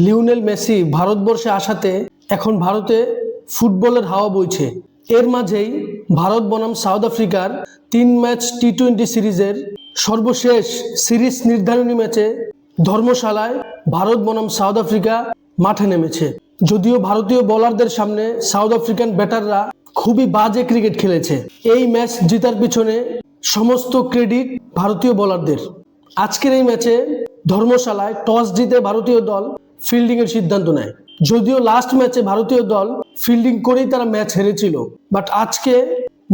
Lionel Messi ভারতবর্ষে আসাতে এখন ভারতে ফুটবলের হাওয়া বইছে। এর মাঝেই ভারত বনাম সাউথ আফ্রিকার 3 ম্যাচ টি-20 সিরিজের সর্বশেষ সিরিজ নির্ধারণী ম্যাচে ধর্মশালায় ভারত বনাম সাউথ আফ্রিকা মাঠে নেমেছে। যদিও ভারতীয় বোলারদের সামনে সাউথ আফ্রিকান ব্যাটাররা খুবই বাজে ক্রিকেট খেলেছে। এই ম্যাচ জেতার পিছনে সমস্ত ক্রেডিট ভারতীয় বোলারদের। আজকের এই ম্যাচে ধর্মশালায় টস জিতে ভারতীয় দল ফিল্ডিং এর সিদ্ধান্ত নেয়। যদিও লাস্ট ম্যাচে ভারতীয় দল ফিল্ডিং করেই তারা ম্যাচ হেরেছিল, বাট আজকে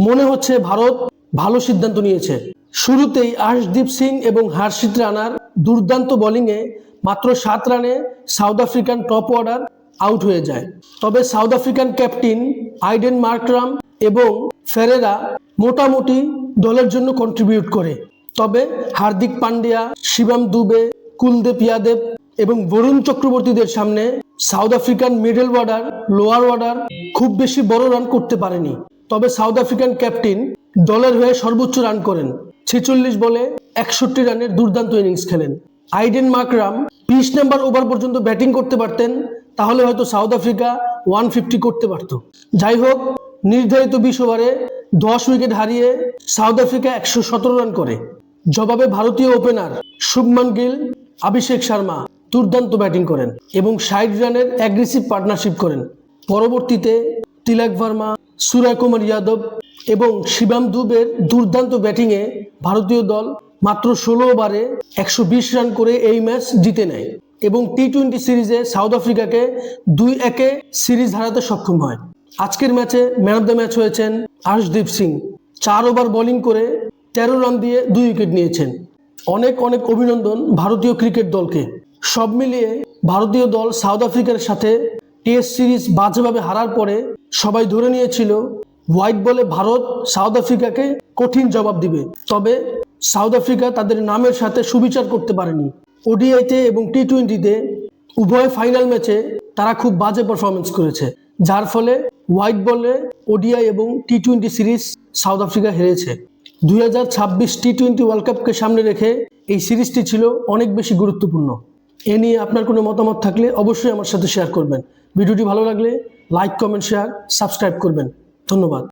মনে হচ্ছে ভারত ভালো সিদ্ধান্ত নিয়েছে। শুরুতেই আর্শদীপ সিং এবং হর্ষিত রানার দুর্দান্ত বোলিংয়ে মাত্র 7 রানে south African top order out হয়ে যায়। তবে সাউথ আফ্রিকান ক্যাপ্টেন আইডেন মার্করাম এবং ফেরেরা মোটামুটি দলের জন্য কন্ট্রিবিউট করে। তবে হার্দিক পান্ডিয়া, শিবম দুবে, কুলদীপ যাদব এবং বরুণ চক্রবর্তীদের সামনে south African middle order, lower order খুব বেশি বড় রান করতে পারেনি। তবে সাউথ আফ্রিকান ক্যাপ্টেন দলের হয়ে সর্বোচ্চ রান করেন। 46 বলে 61 রানের দুর্দান্ত ইনিংস খেলেন। আইডেন মার্করাম 20 নম্বর ওভার পর্যন্ত ব্যাটিং করতে পারতেন, তাহলে হয়তো সাউথ আফ্রিকা 150 করতে পারত। যাই হোক, নির্ধারিত 20 ওভারে 10 উইকেট হারিয়ে সাউথ আফ্রিকা 117 রান করে। জবাবে ভারতীয় ওপেনার শুভমান গিল, অভিষেক শর্মা দুর্দান্ত ব্যাটিং করেন এবং 60 রানের অ্যাগ্রেসিভ পার্টনারশিপ করেন। পরবর্তীতে তিলক ভার্মা, সূর্যকুমার যাদব এবং শিবম দুবের দুর্দান্ত ব্যাটিংয়ে ভারতীয় দল মাত্র 16 ওভারে 120 রান করে এই ম্যাচ জিতে নেয় এবং টি-20 সিরিজে সাউথ আফ্রিকাকে 2-1 সিরিজ হারাতে সক্ষম হয়। আজকের ম্যাচে ম্যান অফ দ্য ম্যাচ হয়েছেন আর্শদীপ সিং। 4 ওভার বোলিং করে 13 রান দিয়ে 2 উইকেট নিয়েছেন। অনেক অনেক অভিনন্দন ভারতীয় ক্রিকেট দলকে। সব মিলিয়ে ভারতীয় দল সাউথ আফ্রিকার সাথে টেস্ট সিরিজ বাজেভাবে হারার পরে সবাই ধরে নিয়েছিল হোয়াইট বলে ভারত সাউথ আফ্রিকাকে কঠিন জবাব দিবে। তবে সাউথ আফ্রিকা তাদের নামের সাথে সুবিচার করতে পারেনি। ওডিআইতে এবং টি-20তে উভয় ফাইনাল ম্যাচে তারা খুব বাজে পারফরমেন্স করেছে, যার ফলে হোয়াইট বলে ওডিআই এবং টি-20 সিরিজ সাউথ আফ্রিকা হেরেছে। 2026 টি-20 ওয়ার্ল্ড কাপকে সামনে রেখে এই সিরিজটি ছিল অনেক বেশি গুরুত্বপূর্ণ। এ নিয়ে আপনার কোনো মতামত থাকলে অবশ্যই আমার সাথে শেয়ার করবেন। ভিডিওটি ভালো লাগলে লাইক, কমেন্ট, শেয়ার, সাবস্ক্রাইব করবেন। ধন্যবাদ।